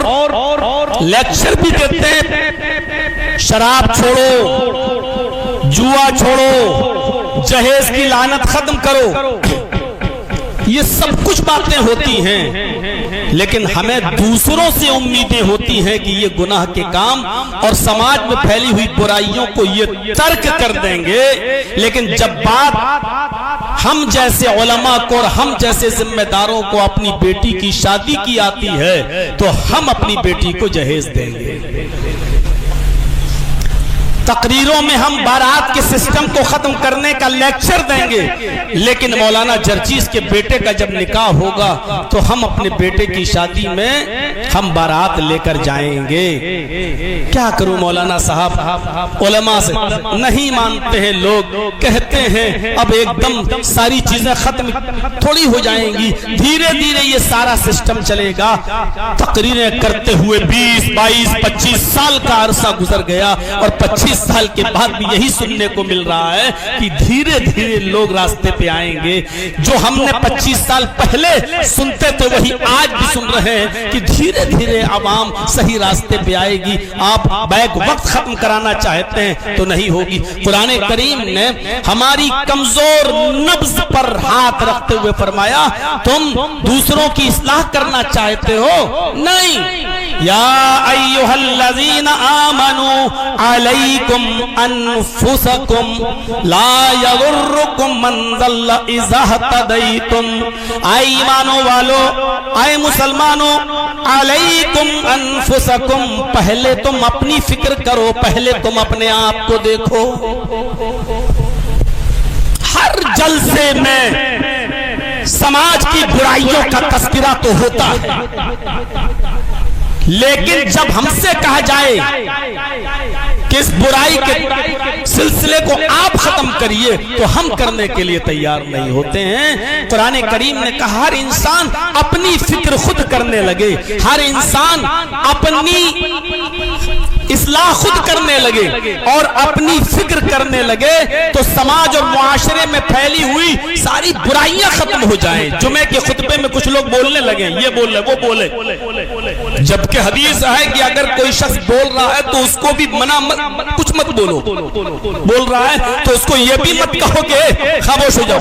اور لیکچر بھی دیتے ہیں، شراب چھوڑو، جوا چھوڑو، جہیز کی لعنت ختم کرو، یہ سب کچھ باتیں ہوتی ہیں، لیکن ہمیں دوسروں سے امیدیں ہوتی ہیں کہ یہ گناہ کے کام اور سماج میں پھیلی ہوئی برائیوں کو یہ ترک کر دیں گے، لیکن جب بات ہم جیسے علماء کو اور ہم جیسے ذمہ داروں کو اپنی بیٹی کی شادی کی آتی ہے تو ہم اپنی بیٹی کو جہیز دیں گے۔ تقریروں میں ہم بارات کے سسٹم کو ختم کرنے کا لیکچر دیں گے، لیکن مولانا جرجیز کے بیٹے کا جب نکاح ہوگا تو ہم اپنے بیٹے کی شادی میں ہم بارات لے کر جائیں گے۔ کیا کروں مولانا صاحب، علماء سے نہیں مانتے ہیں لوگ، کہتے ہیں اب ایک دم ساری چیزیں ختم تھوڑی ہو جائیں گی، دھیرے دھیرے یہ سارا سسٹم چلے گا۔ تقریریں کرتے ہوئے 20 22 25 سال کا عرصہ گزر گیا اور 25 سال کے بعد بھی یہی سننے کو مل رہا ہے کہ دھیرے دھیرے لوگ راستے پہ آئیں گے۔ جو ہم نے 25 سال پہلے سنتے تھے وہی آج بھی سن رہے ہیں کہ دھیرے دھیرے عوام صحیح راستے پہ آئے گی۔ آپ بیک وقت ختم کرانا چاہتے ہیں تو نہیں ہوگی۔ قرآن کریم نے ہماری کمزور نبض پر ہاتھ رکھتے ہوئے فرمایا تم دوسروں کی اصلاح کرنا چاہتے ہو؟ نہیں۔ یا ایھا الذین آمنوا علیکم انفسکم لا یضرکم من ضل اذا اہتدیتم۔ اے ایمانوں والو، اے مسلمانوں، علیکم انفسکم، پہلے تم اپنی فکر کرو، پہلے تم اپنے آپ کو دیکھو۔ ہر جلسے میں سماج کی برائیوں کا تذکرہ تو ہوتا ہے، لیکن جب ہم سے کہا جائے کہ اس برائی کے سلسلے کو آپ ختم کریے تو ہم کرنے کے لیے تیار نہیں ہوتے ہیں۔ قرآن کریم نے کہا ہر انسان اپنی فکر خود کرنے لگے، ہر انسان اپنی اصلاح خود کرنے لگے اور اپنی فکر کرنے لگے تو سماج اور معاشرے میں پھیلی ہوئی ساری برائیاں ختم ہو جائیں۔ جمعے کے خطبے میں کچھ لوگ بولنے لگے، یہ بولے وہ بولے، جبکہ حدیث ہے کہ اگر کوئی شخص بول رہا ہے تو اس کو بھی منع کچھ مت بولو، بول رہا ہے تو اس کو یہ بھی مت کہو کہ خاموش ہو جاؤ،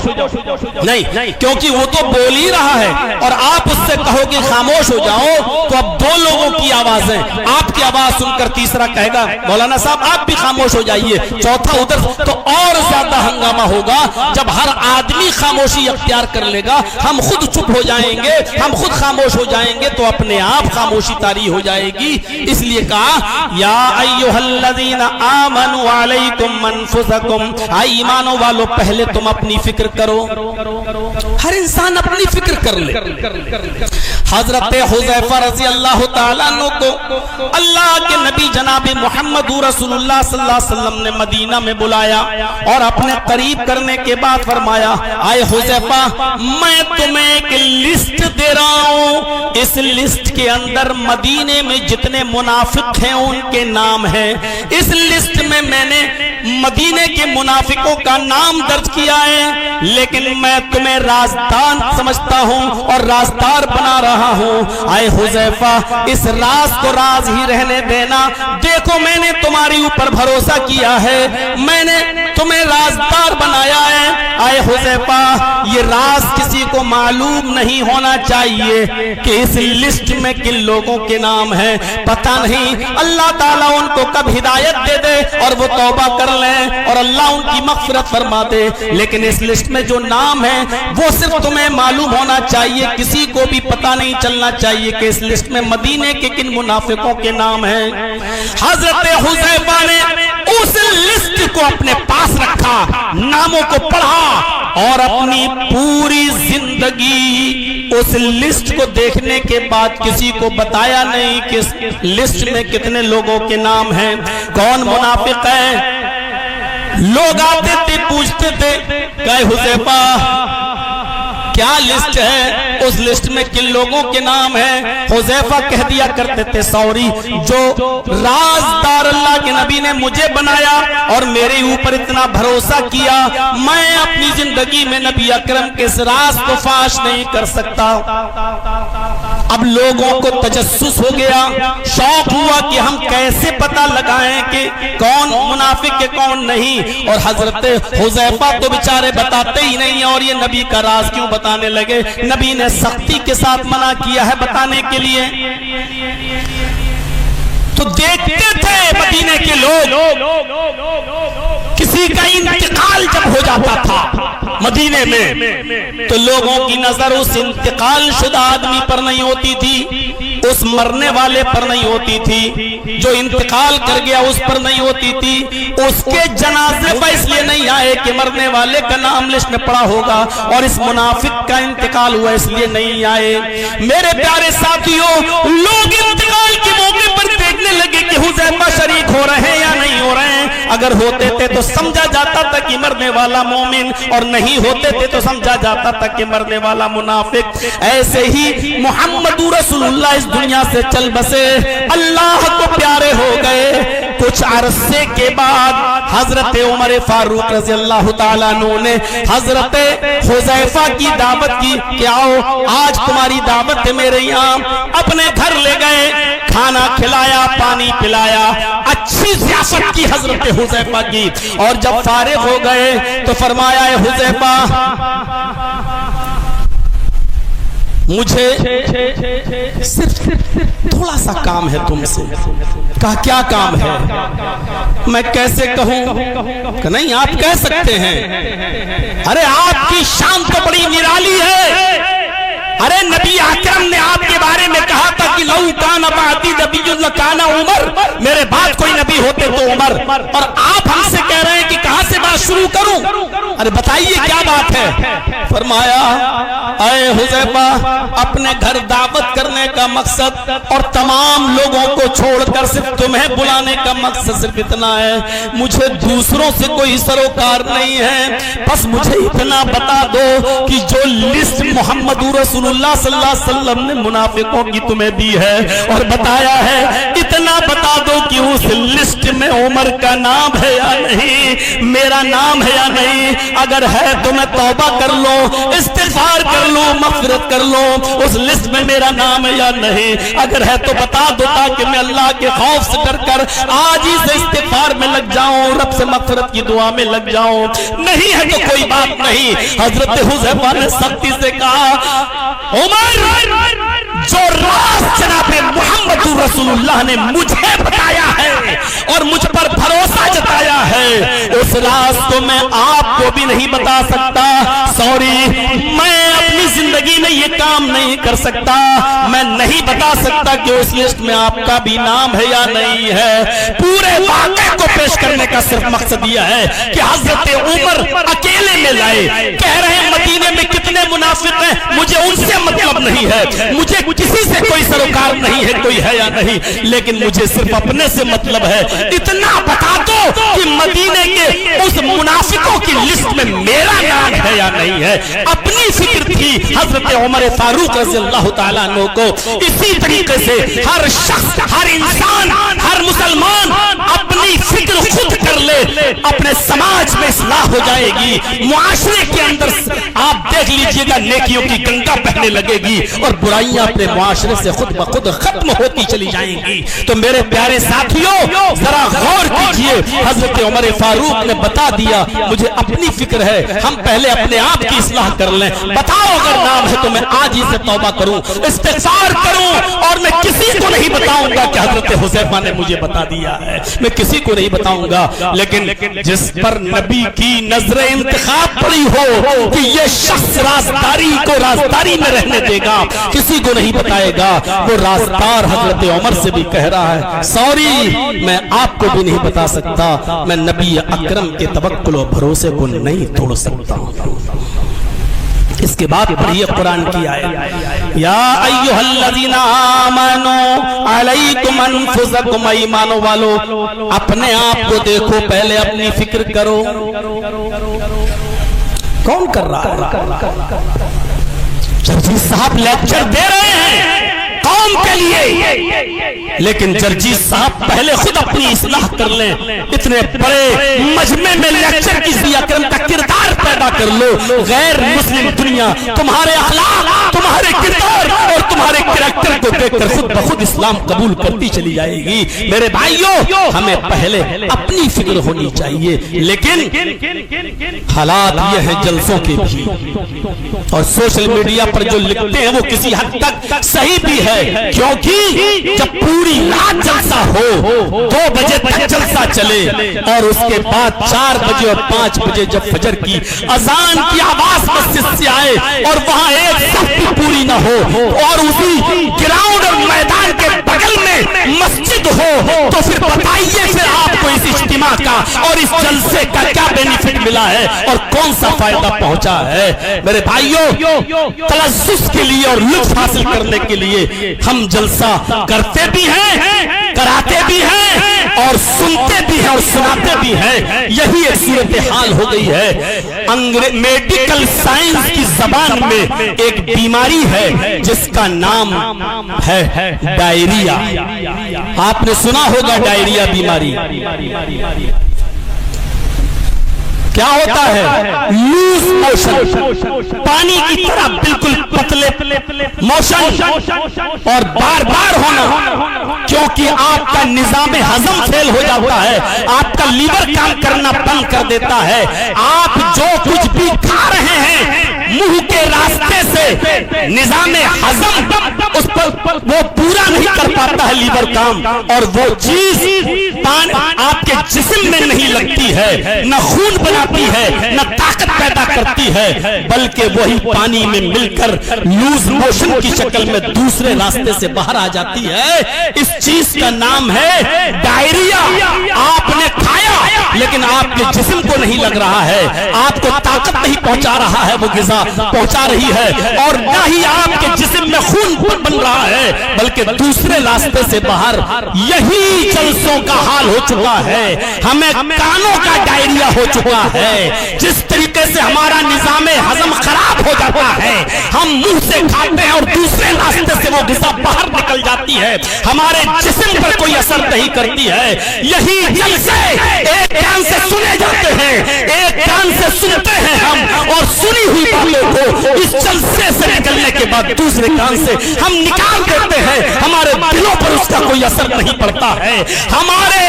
نہیں، کیونکہ وہ تو بول ہی رہا ہے اور آپ اس سے کہو کہ خاموش ہو جاؤ تو اب دو لوگوں کی آوازیں، آپ کی آواز سن کر تیسرا کہے گا مولانا صاحب آپ بھی خاموش ہو جائیے، چوتھا ادھر، تو اور زیادہ ہنگامہ ہوگا۔ جب ہر آدمی خاموشی اختیار کر لے گا، ہم خود چپ ہو جائیں گے، ہم خود خاموش ہو جائیں گے تو اپنے آپ خاموشی طاری ہو جائے گی۔ اس لیے کہا یا ایھا الذین آمنوا علیکم انفسکم، اے ایمانوں والو پہلے تم اپنی فکر کرو، ہر انسان اپنی فکر کر لے۔ حضرت حذیفہ رضی اللہ تعالیٰ عنہ کو اللہ کے نبی جناب محمد رسول اللہ صلی اللہ علیہ وسلم نے مدینہ میں بلایا اور اپنے قریب کرنے کے بعد فرمایا اے حذیفہ میں تمہیں ایک لسٹ دے رہا ہوں، اس لسٹ کے اندر مدینے میں جتنے منافق ہیں ان کے نام ہیں، اس لسٹ میں میں نے مدینے کے منافقوں کا نام درج کیا ہے، لیکن میں تمہیں رازدار سمجھتا ہوں اور رازدار بنا رہا ہوں۔ اے حذیفہ اس راز کو راز ہی رہنے دینا، دیکھو میں نے تمہاری اوپر بھروسہ کیا ہے، میں نے تمہیں رازدار بنایا ہے۔ اے حذیفہ یہ راز کسی کو معلوم نہیں ہونا چاہیے کہ اس لسٹ میں کن لوگوں کے نام ہیں، پتہ نہیں اللہ تعالیٰ ان کو کب ہدایت دے دے اور وہ توبہ کر لیں اور اللہ ان کی مغفرت فرما دے، لیکن اس لسٹ میں جو نام ہیں وہ صرف تمہیں معلوم ہونا چاہیے، کسی کو بھی پتہ نہیں چلنا چاہیے کہ اس لسٹ میں مدینے کے کن منافقوں کے نام ہیں۔ حضرت حذیفہ نے اس لسٹ کو اپنے پاس رکھا، ناموں کو پڑھا اور اپنی پوری زندگی اس لسٹ کو دیکھنے کے بعد کسی کو بتایا نہیں کہ اس لسٹ میں کتنے لوگوں کے نام ہیں، کون منافق ہیں۔ لوگ آتے تھے پوچھتے تھے کہ حذیفہ کیا لسٹ ہے، اس لسٹ میں کن لوگوں کے نام ہیں؟ حذیفہ کہہ دیا کرتے تھے سوری، جو رازدار اللہ کے نبی نے مجھے بنایا اور میرے اوپر اتنا بھروسہ کیا، میں اپنی زندگی میں نبی اکرم کے اس راز کو فاش نہیں کر سکتا۔ اب لوگوں کو تجسس ہو گیا، شوق ہوا کہ ہم کیسے پتہ لگائیں کہ کون منافق ہے کون نہیں، اور حضرت حذیفہ تو بیچارے بتاتے ہی نہیں، اور یہ نبی کا راز کیوں بتانے لگے؟ نبی نے سختی کے ساتھ منع کیا ہے بتانے کے لیے۔ تو دیکھتے تھے مدینے کے لوگ، کسی کا انتقال جب ہو جاتا تھا مدینے میں تو لوگوں کی نظر اس انتقال شدہ آدمی پر نہیں ہوتی تھی، اس مرنے والے پر نہیں ہوتی تھی، جو انتقال کر گیا اس پر نہیں ہوتی تھی، اس کے جنازے پر اس لیے نہیں آئے کہ مرنے والے کا نام لسٹ میں پڑا ہوگا، اور اس منافق کا انتقال ہوا اس لیے نہیں آئے۔ میرے پیارے ساتھیوں، لوگ انتقال کے موقع پر دیکھنے لگے کہ حذیفہ شریک ہو رہے ہیں یا نہیں ہو رہے ہیں، اگر ہوتے تھے تو سمجھا جاتا تھا کہ مرنے والا مومن، اور نہیں ہوتے تھے تو سمجھا جاتا تھا کہ مرنے والا منافق۔ ایسے ہی محمد رسول اللہ اس دنیا سے چل بسے، اللہ کو پیارے ہو گئے۔ کچھ عرصے کے بعد حضرت عمر فاروق رضی اللہ تعالیٰ عنہ نے حضرت حذیفہ کی دعوت کی کہ آؤ آج تمہاری دعوت ہے میرے یہاں، اپنے گھر لے گئے، کھانا کھلایا، پانی پلایا، اچھی ضیافت کی حضرت حذیفہ کی، اور جب فارغ ہو گئے تو فرمایا اے حذیفہ مجھے صرف تھوڑا سا کام ہے تم سے۔ کہا کیا کام ہے؟ میں کیسے کہوں؟ کہ نہیں آپ کہہ سکتے ہیں، ارے آپ کی شان تو بڑی نرالی ہے، ارے نبی اکرم نے آپ کے بارے میں کہا تھا کہ لو کان بعدی نبی لکان عمر، میرے بعد کوئی نبی ہوتے تو عمر، اور آپ ہم سے کہہ رہے ہیں کہ کہاں سے بات شروع کروں؟ ارے بتائیے کیا بات ہے؟ فرمایا اے حذیفہ اپنے گھر دعوت کرنے کا مقصد اور تمام لوگوں کو چھوڑ کر صرف تمہیں بلانے کا مقصد صرف اتنا ہے، مجھے دوسروں سے کوئی سروکار نہیں ہے، بس مجھے اتنا بتا دو کہ جو لسٹ محمد رسول اللہ صلی اللہ علیہ وسلم نے منافقوں کی تمہیں دی ہے اور بتایا ہے، اتنا بتا دو کہ اس لسٹ میں عمر کا نام ہے یا نہیں، میرا نام ہے یا نہیں، اگر ہے تو میں توبہ کر لو، استغفار کر لو، مغفرت کر لو، اس لسٹ میں میرا نام ہے یا نہیں، اگر ہے تو بتا دو تاکہ میں اللہ کے خوف سے ڈر کر آج ہی سے استغفار میں لگ جاؤں، رب سے مغفرت کی دعا میں لگ جاؤں۔ نہیں ہے تو کوئی بات نہیں۔ حضرت حذیفہ نے سختی سے کہا عمر جو راز جناب محمد رسول اللہ نے مجھے بتایا ہے اور مجھ پر بھروسہ جتایا ہے، اس راز کو میں آپ کو بھی نہیں بتا سکتا، سوری میں اپنی زندگی میں یہ کام نہیں کر سکتا، میں نہیں بتا سکتا کہ اس لسٹ میں آپ کا بھی نام ہے یا نہیں ہے۔ پورے واقعے کو پیش کرنے کا صرف مقصد یہ ہے کہ حضرت عمر اکیلے میں لائے، کہہ رہے ہیں مدینے میں کتنے منافق ہیں مجھے ان سے مطلب نہیں ہے، مجھے کسی سے کوئی سروکار نہیں ہے، کوئی ہے یا نہیں، لیکن مجھے صرف اپنے سے مطلب ہے، اتنا بتا دو کہ مدینے کے اس منافقوں کی لسٹ میں میرا نام ہے یا نہیں ہے۔ اپنی فکر تھی حضرت عمر فاروق رضی اللہ تعالیٰ عنہ کو۔ اسی طریقے سے ہر شخص، ہر انسان، ہر مسلمان اپنی فکر خود کر لے، اپنے سماج میں اصلاح ہو جائے گی، معاشرے کے اندر آپ دیکھ لیجئے گا نیکیوں کی گنگا بہنے لگے گی اور برائیاں اپنے معاشرے سے خود بخود ختم ہوتی چلی جائیں گی۔ تو میرے پیارے ساتھیوں ذرا غور کیجئے، حضرت عمر فاروق نے بتا دیا مجھے اپنی فکر ہے، ہم پہلے اپنے آپ کی اصلاح کر لیں، بتاؤ اگر نام ہے تو میں آج ہی سے توبہ کروں، استغفار کروں، اور میں کسی کو نہیں بتاؤں گا کہ حضرت حذیفہ نے مجھے بتا دیا ہے، میں کسی کو نہیں بتاؤں گا، لیکن جس پر نبی کی نظر انتخاب پڑی ہو کہ یہ شخص رازداری کو رازداری میں رہنے دے گا، کسی کو نہیں بتائے گا، وہ رازدار حضرت عمر سے بھی کہہ رہا ہے سوری میں آپ کو بھی نہیں بتا سکتا، میں نبی اکرم کے توکل و بھروسے کو نہیں توڑ سکتا ہوں۔ اس کے بعد پڑھیے قرآن کی آیت، یا ایھا الذین آمنوا علیکم انفسکم، ایمانو والو اپنے آپ کو دیکھو، پہلے اپنی فکر کرو۔ کون کر رہا ہے؟ جرجیس صاحب لیکچر دے رہے ہیں قوم کے لیے، لیکن جرجیس صاحب پہلے خود اپنی اصلاح کر لیں۔ اتنے بڑے مجمع میں لیکچر کسی اکرم کا کردار پیدا پیدا کر لو، غیر مسلم دنیا تمہارے اخلاق، تمہارے کردار اور تمہارے کریکٹر کو دیکھ کر خود بخود اسلام قبول کرتی چلی جائے گی۔ میرے بھائیوں، ہمیں پہلے اپنی فکر ہونی چاہیے، لیکن حالات یہ ہیں جلسوں کے بھی، اور سوشل میڈیا پر جو لکھتے ہیں وہ کسی حد تک صحیح بھی ہے، کیونکہ جب پوری رات جلسہ ہو، 2 بجے تک جلسہ چلے اور اس کے بعد 4 بجے اور 5 بجے جب فجر کی اذان کی آواز مسجد سے آئے اور وہاں ایک صف بھی پوری نہ ہو، اور اسی گراؤنڈ اور میدان کے بغل میں مسجد ہو، تو پھر بتائیے پھر آپ کو اس اجتماع کا اور اس جلسے کا کیا بینیفٹ ملا ہے اور کون سا فائدہ پہنچا ہے؟ میرے بھائیوں، تلذذ کے لیے اور لطف حاصل کرنے کے لیے ہم جلسہ کرتے بھی ہیں، کراتے بھی ہیں اور سنتے بھی ہیں اور سناتے بھی ہیں۔ یہی ایک صورتحال ہو گئی ہے۔ میڈیکل سائنس کی زبان میں ایک بیماری ہے جس کا نام ہے ڈائریا۔ آپ نے سنا ہوگا ڈائریا بیماری کیا ہوتا ہے؟ لوز موشن، پانی کی طرح بالکل پتلے موشن اور بار بار ہونا، کیونکہ آپ کا نظام ہضم فیل ہو جاتا ہے، آپ کا لیور کام کرنا بند کر دیتا ہے، آپ جو کچھ بھی کھا رہے ہیں منہ کے راستے سے نظام ہضم اس پر وہ پورا نہیں کر پاتا ہے لیور کام، اور وہ چیز آپ کے جسم میں نہیں لگتی ہے، نہ خون بناتی ہے، نہ طاقت پیدا کرتی ہے، بلکہ وہی پانی میں مل کر لوز موشن کی شکل میں دوسرے راستے سے باہر آ جاتی ہے۔ اس چیز کا نام ہے ڈائریا۔ آپ نے کھایا لیکن آپ کے جسم کو نہیں لگ رہا ہے، آپ کو طاقت نہیں پہنچا رہا ہے وہ غذا پہنچا رہی ہے، اور نہ ہی آپ کے جسم میں خون بن رہا ہے بلکہ دوسرے راستے سے باہر۔ یہی جلسوں کا حال ہو چکا ہے، ہمیں کانوں کا ڈائریا ہو چکا ہے۔ جس طریقے سے ہمارا نظام ہضم خراب ہو جاتا ہے، ہم منہ سے کھاتے ہیں اور دوسرے راستے سے وہ غذا باہر نکل جاتی ہے، ہمارے جسم پر کوئی اثر نہیں کرتی ہے۔ یہی جلسے ایک کان سے سنے جاتے ہیں، ایک کان سے سنتے ہیں ہم، اور سنی ہوئی باتوں کو اس جلسے سے نکلنے کے بعد دوسرے کان سے ہم نکال دیتے ہیں، ہمارے دلوں پر اس کا کوئی اثر نہیں پڑتا ہے، ہمارے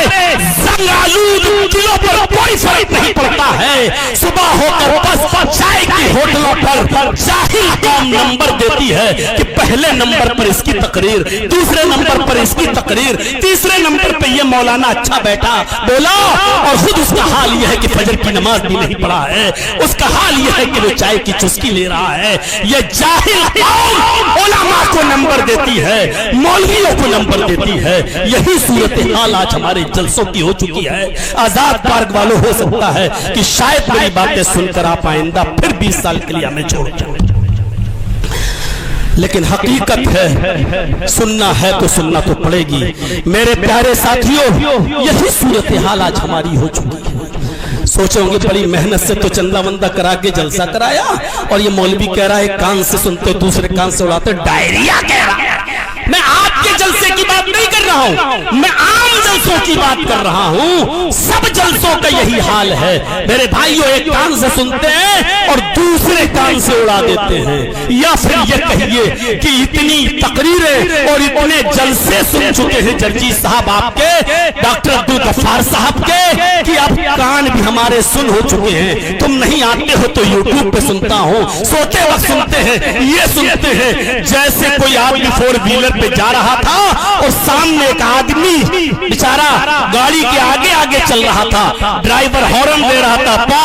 زنگ آلود دلوں پر کوئی فرق نہیں پڑتا ہے۔ صبح ہو کر بس چائے کی ہوٹلوں پر جاہل قوم نمبر دیتی ہے کہ پہلے نمبر پر اس کی تقریر، دوسرے نمبر پر اس کی تقریر، تیسرے نمبر پہ یہ مولانا اچھا بیٹھا بولا، اور خود اس کا حال یہ ہے کہ فجر کی نماز بھی نہیں پڑھا ہے، اس کا حال یہ ہے کہ وہ چائے کی چسکی لے رہا ہے۔ یہ جاہل قوم علماء کو نمبر دیتی ہے، مولویوں کو نمبر دیتی ہے۔ یہی صورتحال آج ہمارے جلسوں کی ہو چکی ہے۔ آزاد پارک والوں ہو سکتا ہے کہ شاید میری باتیں سن کر آپ آئندہ پھر 20 سال کے لیے ہمیں چھوڑ جائیں، لیکن حقیقت ہے سننا ہے تو سننا تو پڑے گی۔ میرے پیارے ساتھیوں، یہی صورتحال آج ہماری ہو چکی ہے۔ سوچیں گے بڑی محنت سے تو چندہ وندہ کرا کے جلسہ کرایا، اور یہ مولوی کہہ رہا ہے کان سے سنتے دوسرے کان سے اڑاتے، ڈائریا کہہ رہا ہے۔ میں آپ کے جلسے کی بات نہیں کر رہا ہوں، میں عام جلسوں کی بات کر رہا ہوں۔ سب جلسوں کا یہی حال ہے میرے بھائیوں، ایک کان سے سنتے ہیں اور دوسرے کان سے اڑا دیتے ہیں، یا پھر یہ کہیے کہ اتنی تقریریں اور اتنے جلسے سن چکے ہیں جرجی صاحب آپ کے، ڈاکٹر عبدالغفار صاحب کے، کہ اب کان بھی ہمارے سن ہو چکے ہیں۔ تم نہیں آتے ہو تو یوٹیوب پہ سنتا ہوں، سوتے وقت سنتے ہیں، یہ سنتے ہیں جیسے کوئی آدمی 4 ویلر پہ جا رہا تھا اور سامنے ایک آدمی بیچارہ گاڑی کے آگے آگے چل رہا تھا، ڈرائیور ہارن دے رہا تھا،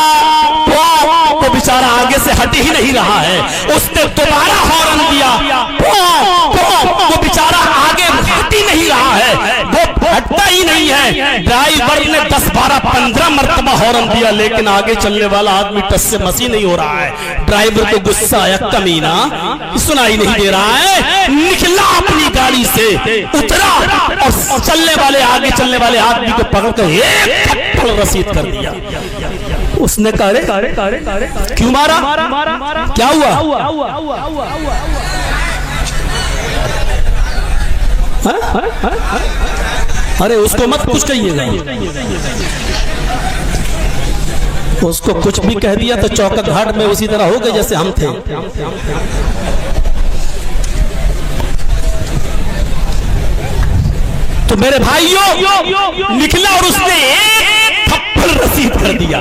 وہ بیچارہ آگے سے ہٹ ہی نہیں رہا ہے، اس نے دوبارہ ہارن دیا، وہ بیچارہ آگے ہٹ ہی نہیں رہا ہے، وہ ہٹتا ہی نہیں ہے۔ ڈرائیور نے 10 12 15 مرتبہ ہارن دیا لیکن آگے چلنے والا آدمی ٹس سے مسی نہیں ہو رہا ہے۔ ڈرائیور کو غصہ آیا، کمینہ سنائی نہیں دے رہا ہے، نکلا اپنی گاڑی سے، اترا اور چلنے والے آگے چلنے والے آدمی کو پکڑ کر ایک تھپڑ رسید کر دیا۔ اس نے کہا کیوں مارا، کیا ہوا؟ ارے اس کو مت کچھ کہیے گا، اس کو کچھ بھی کہہ دیا تو چوکٹ گھاٹ میں اسی طرح ہو گئے جیسے ہم تھے. تو میرے بھائیوں نکلا اور اس نے ایک تھپڑ رسید کر دیا.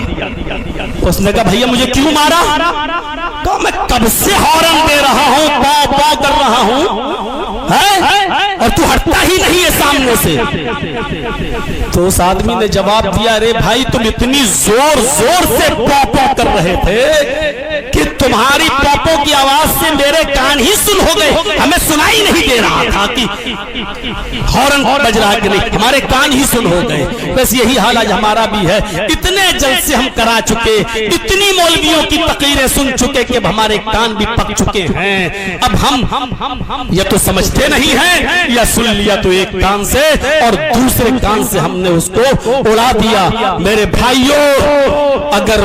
اس نے کہا بھیا مجھے کیوں مارا؟ کہا میں کب سے ہارن دے رہا ہوں, پاؤ پاؤ کر رہا ہوں اور تو ہٹتا ہی نہیں ہے سامنے سے. تو اس آدمی نے جواب دیا ارے بھائی تم اتنی زور زور سے پاؤ پاؤ کر رہے تھے کہ تمہاری پاپوں کی آواز سے میرے کان ہی سن ہو گئے, ہمیں سنائی نہیں دے رہا تھا کہ ہارن بج رہا کہ نہیں, ہمارے کان ہی سن ہو گئے. بس یہی حال آج ہمارا بھی ہے. اتنے جلسے ہم کرا چکے, اتنی مولویوں کی تقریریں سن چکے کہ اب ہمارے کان بھی پک چکے ہیں. اب ہم یا تو سمجھتے نہیں ہیں یا سن لیا تو ایک کان سے اور دوسرے کان سے ہم نے اس کو اڑا دیا. میرے بھائیوں اگر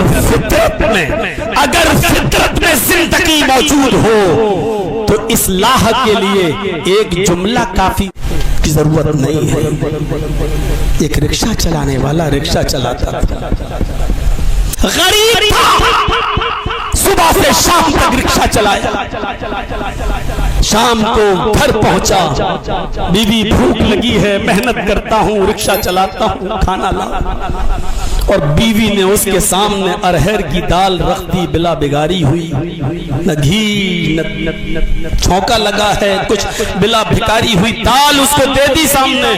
فطرت میں زندگی موجود ہو تو اصلاح کے لیے ایک جملہ کافی کی ضرورت نہیں ہے. ایک رکشہ چلانے والا رکشہ چلاتا تھا, غریب تھا, صبح سے شام تک رکشہ چلایا, شام کو گھر پہنچا, بیوی بھوک لگی ہے, محنت کرتا ہوں, رکشہ چلاتا ہوں, کھانا لا. اور بیوی نے اس کے سامنے ارہر کی دال رکھ دی, بلا بگاری ہوئی, نہ گھی نہ چھونکا لگا ہے, کچھ بلا بھکاری ہوئی, دال اس کو دے دی سامنے.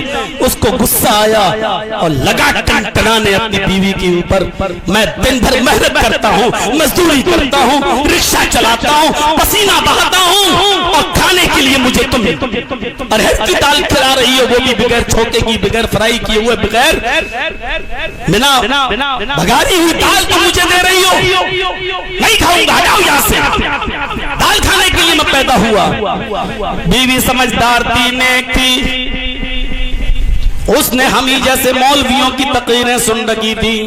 اس کو غصہ آیا اور لگا ٹنٹنانے اپنی بیوی کے اوپر. میں دن بھر محنت کرتا ہوں, مزدوری کرتا ہوں, رکشہ چلاتا ہوں, پسینہ بہاتا ہوں, اور کھانے کے لیے مجھے تم ارہر کی دال کھلا رہی ہو, وہ بھی بغیر چھونکے کی, بغیر فرائی کیے ہوئے, بغیر بنا بھگاری ہوئی دال تو مجھے دے رہی ہو, نہیں کھاؤں گا, ہٹاؤ یہاں سے, دال کھانے کے لیے میں پیدا ہوا. بیوی سمجھدار تھی, نیک تھی, اس نے ہم ہی جیسے مولویوں کی تقریریں سن رکھی تھی.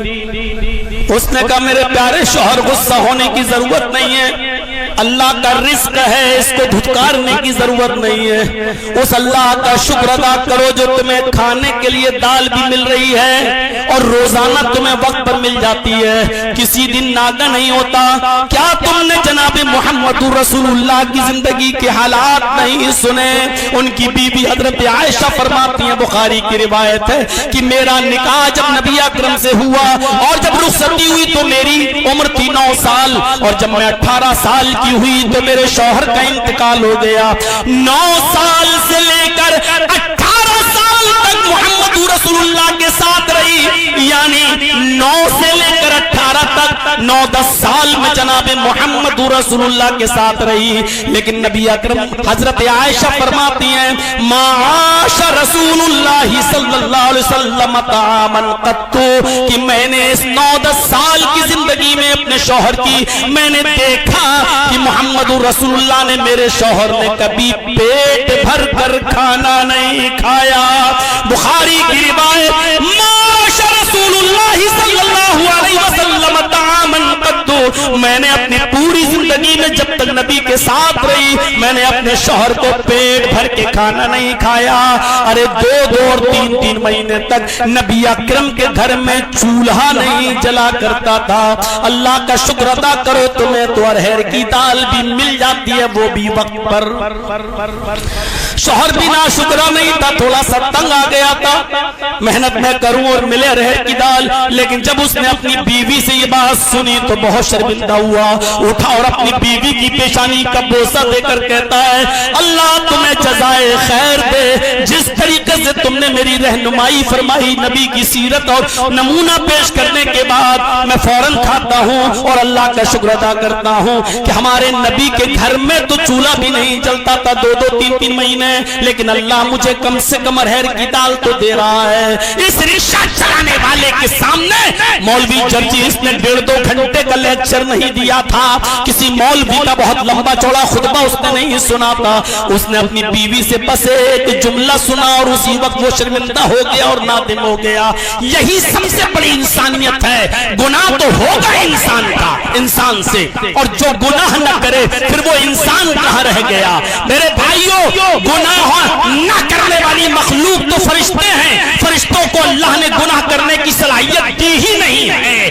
اس نے کہا میرے پیارے شوہر غصہ ہونے کی ضرورت نہیں ہے, اللہ کا رزق ہے, اس کو دھتکارنے کی ضرورت نہیں ہے. اس اللہ کا شکر ادا کرو جو تمہیں کھانے کے لیے دال بھی مل رہی ہے اور روزانہ تمہیں وقت پر مل جاتی ہے, کسی دن ناگا نہیں ہوتا. کیا تم نے جناب محمد رسول اللہ کی زندگی کے حالات نہیں سنے؟ ان کی بیوی حضرت عائشہ فرماتی ہیں, بخاری کی روایت ہے کہ میرا نکاح جب نبی اکرم سے ہوا اور جب رخصتی ہوئی تو میری عمر تھی 9 سال, اور جب میں 18 سال کی ہوئی تو میرے شوہر کا انتقال ہو گیا. 9 سال سے لے کر 18 سال تک محمد رسول اللہ کے ساتھ رہی, یعنی 9 سے لے کر 18 تک 9-10 سال میں جناب محمد رسول اللہ کے ساتھ رہی. لیکن نبی اکرم حضرت عائشہ فرماتی ہیں معاش رسول اللہ صلی اللہ علیہ وسلم طعامن قط, کہ میں نے اس 9-10 سال کی زندگی میں اپنے شوہر کی میں نے دیکھا کہ محمد رسول اللہ نے, میرے شوہر نے کبھی پیٹ بھر کر کھانا نہیں کھایا. بخاری کی روایت معاش رسول اللہ صلی اللہ علیہ وسلم طعامن قط, میں نے اپنی پوری زندگی میں جب تک نبی کے ساتھ رہی میں نے اپنے شوہر کو پیٹ بھر کے کھانا نہیں کھایا. ارے 2 اور 3 مہینے تک نبی اکرم کے گھر میں چولہا نہیں جلا کرتا تھا. اللہ کا شکر ادا کرو تمہیں تو ارہر کی دال بھی مل جاتی ہے, وہ بھی وقت پر. شوہر بھی ناشکرا نہیں تھا, تھوڑا سا تنگ آ گیا تھا, محنت میں کروں اور ملے ارہر کی دال. لیکن جب اس نے اپنی بیوی سے یہ بات سنی تو بہت شرمندہ ہوا, اٹھا اور اپنی بیوی کی پیشانی کا بوسہ دے کر کہتا ہے اللہ تمہیں جزائے خیر دے, جس طریقے سے تم نے میری رہنمائی فرمائی نبی کی سیرت اور نمونہ پیش کرنے کے بعد میں فوراً کھاتا ہوں اور اللہ کا شکر ادا کرتا ہوں کہ ہمارے نبی کے گھر میں تو چولہا بھی نہیں جلتا تھا 2-3 مہینے, لیکن اللہ مجھے کم سے کم ارہر کی دال تو دے رہا ہے. اس رکشہ چلانے والے کے سامنے مولوی جرجی اس نے 1.5-2 گھنٹے کا لیکچر نہیں دیا تھا, کسی مولوی کا بہت لمبا چوڑا خطبہ اس نے نہیں سنا تھا. اس نے اپنی بیوی سے بس ایک جملہ سنا اور اسی وقت وہ شرمندہ ہو گیا اور نادم ہو گیا. یہی سب سے بڑی انسانیت ہے. گناہ تو ہوگا انسان سے, اور جو گناہ نہ کرے پھر وہ انسان کہاں رہ گیا. میرے بھائیوں گناہ نہ کرنے والی مخلوق تو فرشتے ہیں, فرشتوں کو اللہ نے گناہ کرنے کی صلاحیت دی ہی نہیں ہے,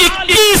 21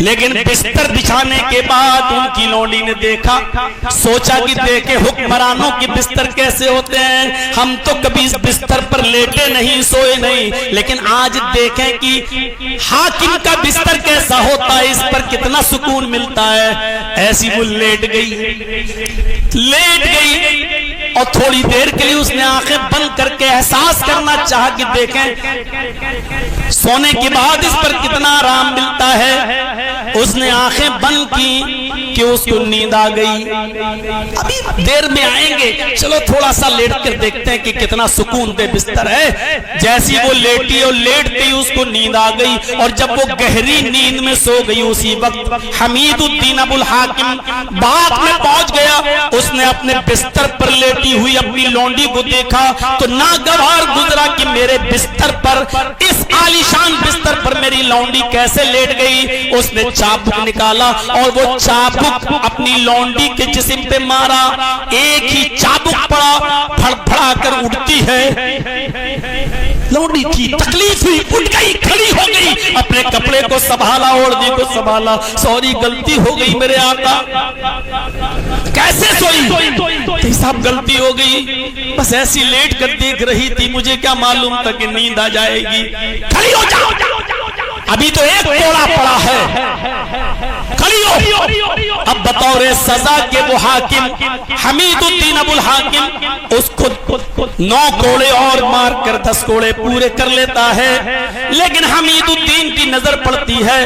لیکن بستر بچھانے کے بعد ان کی لونڈی نے دیکھا، سوچا کہ دیکھے حکمرانوں کے بستر کیسے ہوتے ہیں، ہم تو کبھی اس بستر پر لیٹے نہیں، سوئے نہیں، لیکن آج دیکھیں کہ حاکم کا بستر کیسا ہوتا ہے، اس پر کتنا سکون ملتا ہے۔ ایسی وہ لیٹ گئی اور تھوڑی دیر کے لیے اس نے آنکھیں بند کر کے احساس کرنا چاہا کہ دیکھیں سونے کے بعد اس پر کتنا آرام ملتا ہے۔ اس نے آنکھیں بند کی کہ اس کو نیند آ گئی، ابھی دیر میں آئیں گے، چلو تھوڑا سا لیٹ کر دیکھتے ہیں کہ کتنا سکون دہ بستر ہے۔ جیسی وہ لیٹی اور لیٹتے ہی اس کو نیند آ گئی، اور جب وہ گہری نیند میں سو گئی اسی وقت حمید الدین ابو الحاکم باغ میں پہنچ گیا۔ اس نے اپنے بستر پر لیٹی ہوئی اپنی لونڈی کو دیکھا تو ناگوار گزرا کہ میرے بستر پر، اس عالیشان بستر پر میری لونڈی کیسے لیٹ گئی۔ اس نے چابک نکالا اور وہ چابک اپنی لونڈی کے جسم پہ مارا، ایک ہی چابک پڑا، پھڑ پھڑا کر اٹھتی ہے۔ لونڈی کی تکلیف ہوئی، اٹھ گئی، کھڑی ہو گئی، اپنے کپڑے کو سنبھالا، اوڑھنے کو سنبھالا، سوری غلطی ہو گئی میرے آقا۔ کیسے سوئی؟ صاحب غلطی ہو گئی، بس ایسی لیٹ کر دیکھ رہی تھی، مجھے کیا معلوم تھا کہ نیند آ جائے گی۔ کھڑی ہو جاؤ، ابھی تو ایک کوڑا پڑا ہے، کھڑی ہو۔ اب بطور سزا کے وہ حاکم حمید الدین ابو الحاکم اس کو 9 کوڑے اور مار کر 10 کوڑے پورے کر لیتا ہے۔ لیکن حمید الدین کی نظر پڑتی ہے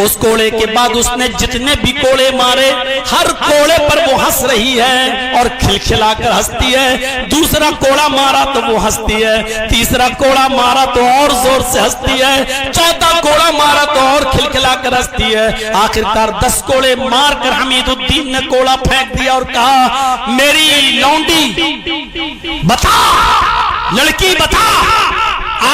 اس کوڑے کے بعد اس نے جتنے بھی کوڑے مارے ہر کوڑے پر وہ ہنس رہی ہے اور کھلکھلا کر ہنستی ہے۔ دوسرا کوڑا مارا تو وہ ہنستی ہے، تیسرا کوڑا مارا تو اور زور سے ہنستی ہے، چوتھا کوڑا مارا تو اور کھلکھلا کر ہنستی ہے۔ آخرکار 10 کوڑے مار کر حمید الدین نے کوڑا پھینک دیا اور کہا میری لونڈی بتا، لڑکی بتا،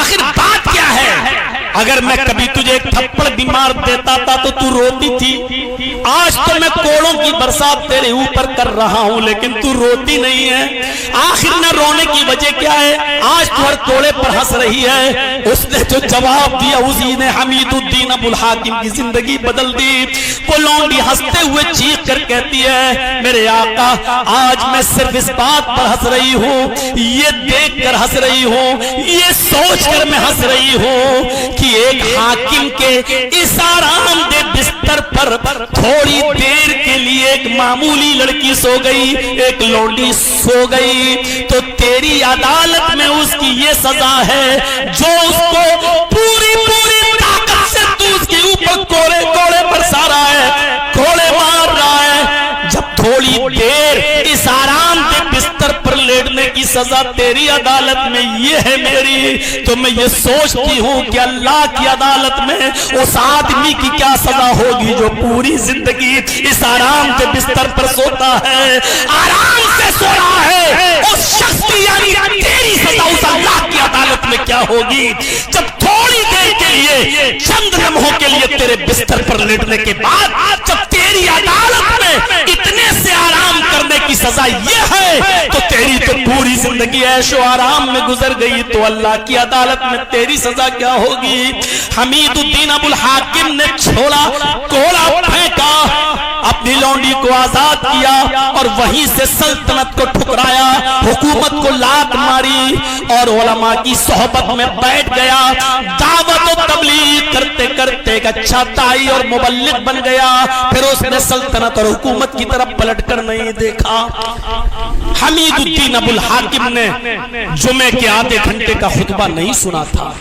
آخر بات کیا ہے؟ اگر میں کبھی تجھے ایک تھپڑ بھی مار دیتا تھا تو تو روتی تھی، آج تو میں کوڑوں کی برسات تیرے اوپر کر رہا ہوں لیکن تو روتی نہیں ہے، آخر نہ رونے کی وجہ کیا ہے؟ آج تو ہر کوڑے پر ہنس رہی ہے۔ اس نے جو جواب دیا اسی نے حمید الدین ابو الحاکم کی زندگی بدل دی۔ وہ لونڈی ہنستے ہوئے چیخ کر کہتی ہے میرے آقا آج میں صرف اس بات پر ہنس رہی ہوں، یہ دیکھ کر ہنس رہی ہوں، یہ سوچ کر میں ہنس رہی ہوں کہ ایک حاکم کے اس آرام دہ بستر پر تھوڑی دیر کے لیے ایک معمولی لڑکی سو گئی، ایک لونڈی سو گئی، تو تیری عدالت میں اس کی یہ سزا ہے جو اس کو پوری طاقت سے تو اس کے اوپر کوڑے برسا رہا ہے، کوڑے مار رہا ہے۔ جب تھوڑی دیر اس آرام دہ بستر پر لیٹنے کی سزا تیری عدالت میں یہ ہے میری، تو میں یہ سوچتی ہوں کہ اللہ کی عدالت میں اس آدمی کی کیا سزا ہوگی جو پوری زندگی اس آرام دہ بستر پر سوتا ہے، آرام سے سو رہا ہے۔ اس شخص کی یعنی تیری سزا اس اللہ کی عدالت میں کیا ہوگی جب تھوڑی دیر کے لیے، چند لمحوں کے لیے تیرے بستر پر لیٹنے کے بعد جب تیری عدالت میں اتنے سے آرام کرنے کی سزا یہ ہے تو تیری تو پوری زندگی عیش و آرام میں گزر گئی، تو اللہ کی عدالت میں تیری سزا کیا ہوگی؟ حمید الدین ابو الحاکم نے چھوڑا، کوڑا پھینکا، اپنی لونڈی کو آزاد کیا اور وہیں سے سلطنت کو ٹھکرایا، حکومت کو لات ماری اور علماء کی صحبت میں بیٹھ گیا، دعوت و تبلیغ کرتے کرتے ایک اچھا داعی اور مبلغ بن گیا۔ پھر اس نے سلطنت اور حکومت کی طرف پلٹ کر نہیں دیکھا۔ حمید الدین ابو الحاکم نے جمعے کے آدھے گھنٹے کا خطبہ نہیں سنا تھا،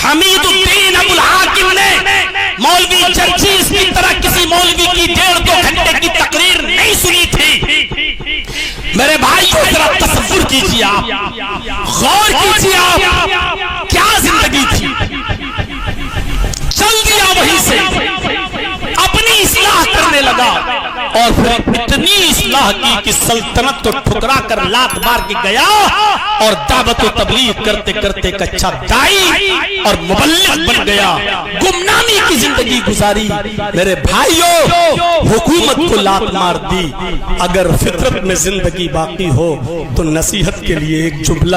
حمید الدین ابو الحاکم نے مولوی جرجیس کی طرح کسی مولوی کی 1.5-2 گھنٹے کی تقریر نہیں سنی تھی۔ میرے بھائیو ذرا تصور کیجیے، آپ غور کیجیے، آپ کیا زندگی تھی، چل دیا وہیں سے، اپنی اصلاح کرنے لگا اور پھر اتنی اصلاح کی کہ سلطنت کو ٹھکرا کر لات مار کے گیا اور دعوت و تبلیغ کرتے کرتے ایک اچھا داعی اور مبلغ بن گیا، گمنامی کی زندگی گزاری۔ میرے بھائیو حکومت کو لات مار دی، اگر فطرت میں زندگی باقی ہو تو نصیحت کے لیے ایک جملہ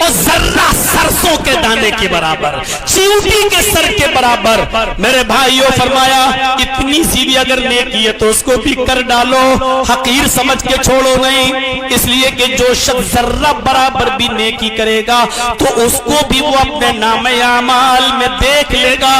اور ذرہ سرسوں کے دانے کے برابر، چیونٹی کے سر کے برابر۔ میرے بھائیوں فرمایا اتنی سی بھی اگر نیکی ہے تو اس کو بھی کر ڈالو، حقیر سمجھ کے چھوڑو نہیں، اس لیے کہ جو شخص ذرہ برابر بھی نیکی کرے گا تو اس کو بھی وہ اپنے نام اعمال میں دیکھ لے گا،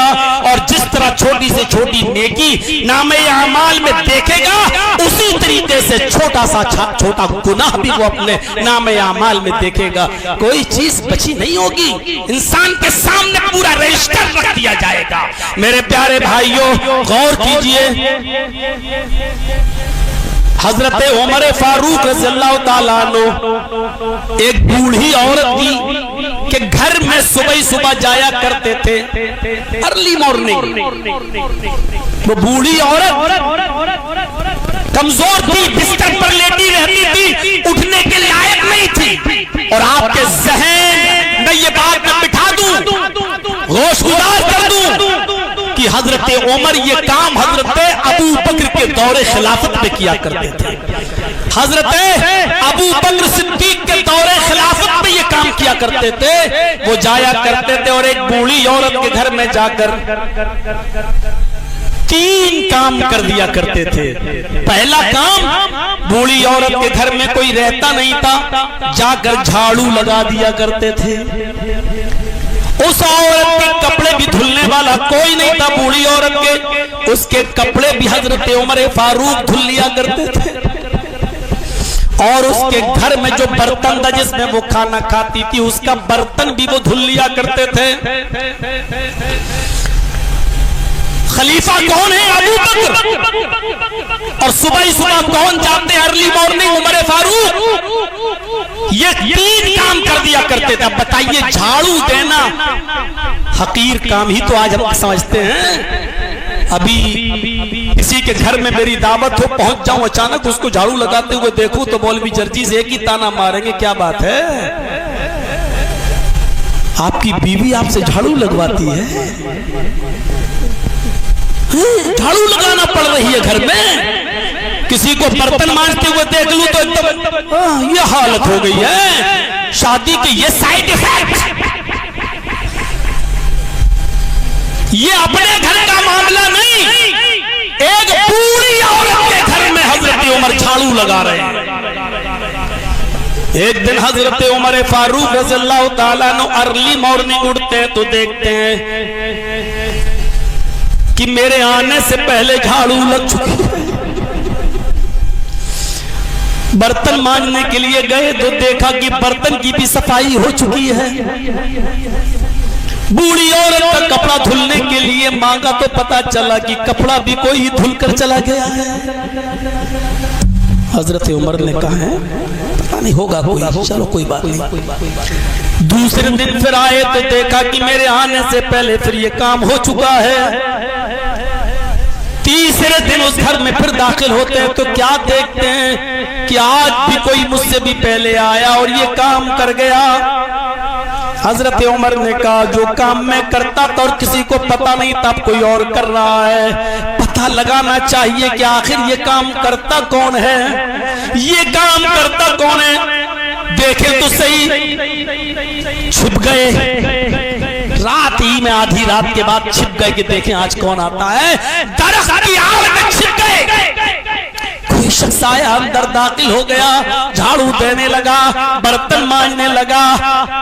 اور جس طرح چھوٹی سے چھوٹی نیکی نام اعمال میں دیکھے گا اسی طریقے سے چھوٹا سا چھوٹا گناہ بھی وہ اپنے نام اعمال میں دیکھے گا۔ کوئی چیز بچی نہیں ہوگی، انسان کے سامنے پورا رجسٹر رکھ دیا جائے گا۔ میرے پیارے بھائیوں غور کیجئے، حضرت عمر فاروق رضی اللہ تعالیٰ عنہ ایک بوڑھی عورت تھی کہ گھر میں صبح جایا کرتے تھے، ارلی مارننگ۔ وہ بوڑھی عورت کمزور تھی، بستر پر لیٹی رہتی تھی، اٹھنے کے لائق نہیں تھی، اور آپ کے ذہن میں یہ بات میں بٹھا دوں، ہوش گزار کر دوں کہ حضرت عمر یہ کام حضرت ابو بکر کے دور خلافت میں کیا کرتے تھے، حضرت ابو بکر صدیق کے دور خلافت میں یہ کام کیا کرتے تھے۔ وہ جایا کرتے تھے اور ایک بوڑھی عورت کے گھر میں جا کر 3 کام کر دیا کرتے تھے۔ پہلا کام، بوڑھی عورت کے گھر میں کوئی رہتا نہیں تھا، جا کر جھاڑو لگا دیا کرتے تھے۔ اس عورت کے کپڑے بھی دھلنے والا کوئی نہیں تھا، بوڑھی عورت کے اس کے کپڑے بھی حضرت عمر فاروق دھل لیا کرتے تھے، اور اس کے گھر میں جو برتن تھا جس میں وہ کھانا کھاتی تھی اس کا برتن بھی وہ دھل لیا کرتے تھے۔ خلیفہ کون ہے؟ ابو بکر، اور صبح کون جاتے ہیں؟ ارلی مارننگ عمر فاروق۔ یہ 3 کام کر دیا کرتے تھے۔ اب بتائیے جھاڑو دینا حقیر کام ہی تو آج ہم سمجھتے ہیں۔ ابھی کسی کے گھر میں میری دعوت ہو، پہنچ جاؤں، اچانک اس کو جھاڑو لگاتے ہوئے دیکھوں تو مولوی جرجی سے ایک ہی تانا ماریں گے، کیا بات ہے؟ آپ کی بیوی آپ سے جھاڑو لگواتی ہے؟ جھاڑو لگانا پڑ رہی ہے گھر میں؟ کسی کو برتن مانجتے ہوئے دیکھ لوں تو ایک یہ حالت ہو گئی ہے۔ شادی کے یہ سائیڈ ایفیکٹ، یہ اپنے گھر کا معاملہ نہیں، ایک بوڑھی عورت کے گھر میں حضرت عمر جھاڑو لگا رہے ہیں۔ ایک دن حضرت عمر فاروق رضی اللہ تعالیٰ عنہ ارلی مارننگ اٹھتے ہیں تو دیکھتے ہیں کہ میرے آنے سے پہلے جھاڑو لگ چکی ہے۔ برتن مانجنے کے لیے گئے تو دیکھا کہ برتن کی بھی صفائی ہو چکی ہے۔ بوڑھی عورت کا کپڑا دھلنے کے لیے مانگا تو پتا چلا کہ کپڑا بھی کوئی دھل کر چلا گیا ہے۔ حضرت عمر نے کہا ہے پتہ نہیں ہوگا کوئی، چلو کوئی بات نہیں۔ دوسرے دن پھر آئے تو دیکھا کہ میرے آنے سے پہلے پھر یہ کام ہو چکا ہے۔ تیسرے دن اس گھر میں پھر داخل ہوتے ہیں تو کیا دیکھتے ہیں کہ آج بھی کوئی مجھ سے بھی پہلے آیا اور یہ کام کر گیا۔ حضرت عمر نے کہا جو کام میں کرتا تھا اور کسی کو پتا نہیں تھا اب کوئی اور کر رہا ہے، پتہ لگانا چاہیے کہ آخر یہ کام کرتا کون ہے، یہ کام کرتا کون ہے۔ دیکھیں تو صحیح، چھپ گئے، رات ہی میں آدھی رات کے بعد چھپ گئے کہ دیکھیں آج کون آتا ہے۔ درخت کی آڑ میں چھپ گئے، کوئی شخص آیا اندر داخل ہو گیا، جھاڑو دینے لگا، برتن مانجنے لگا،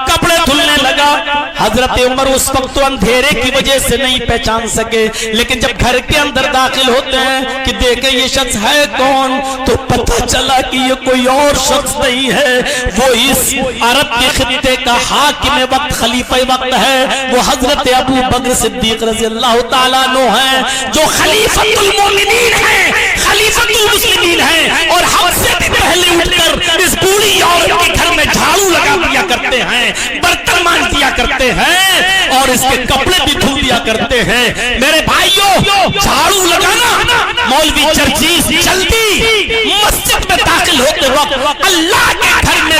کپڑے دھلنے لگا۔ حضرت عمر اس وقت تو اندھیرے کی وجہ سے نہیں پہچان سکے، لیکن جب گھر کے اندر داخل ہوتے ہیں کہ دیکھیں یہ شخص ہے کون تو پتہ چلا کہ یہ کوئی اور شخص نہیں ہے، وہ اس عرب کے خطے کا حاکم وقت، خلیفہ وقت ہے، وہ حضرت ابو بکر صدیق رضی اللہ تعالیٰ عنہ ہیں، جو خلیفۃ المومنین ہیں، خلیفۃ المسلمین ہیں، اور ہم سے بھی پہلے اٹھ کر اس بوڑھی عورت کے گھر میں جھاڑو لگا دیا کرتے ہیں، برتن مانج دیا کرتے ہیں، اور اس کے کپڑے بھی دھل دیا کرتے ہیں۔ میرے بھائیوں جھاڑو لگانا، مولوی چرچیز جلدی مسجد میں داخل ہوتے وقت اللہ کے گھر میں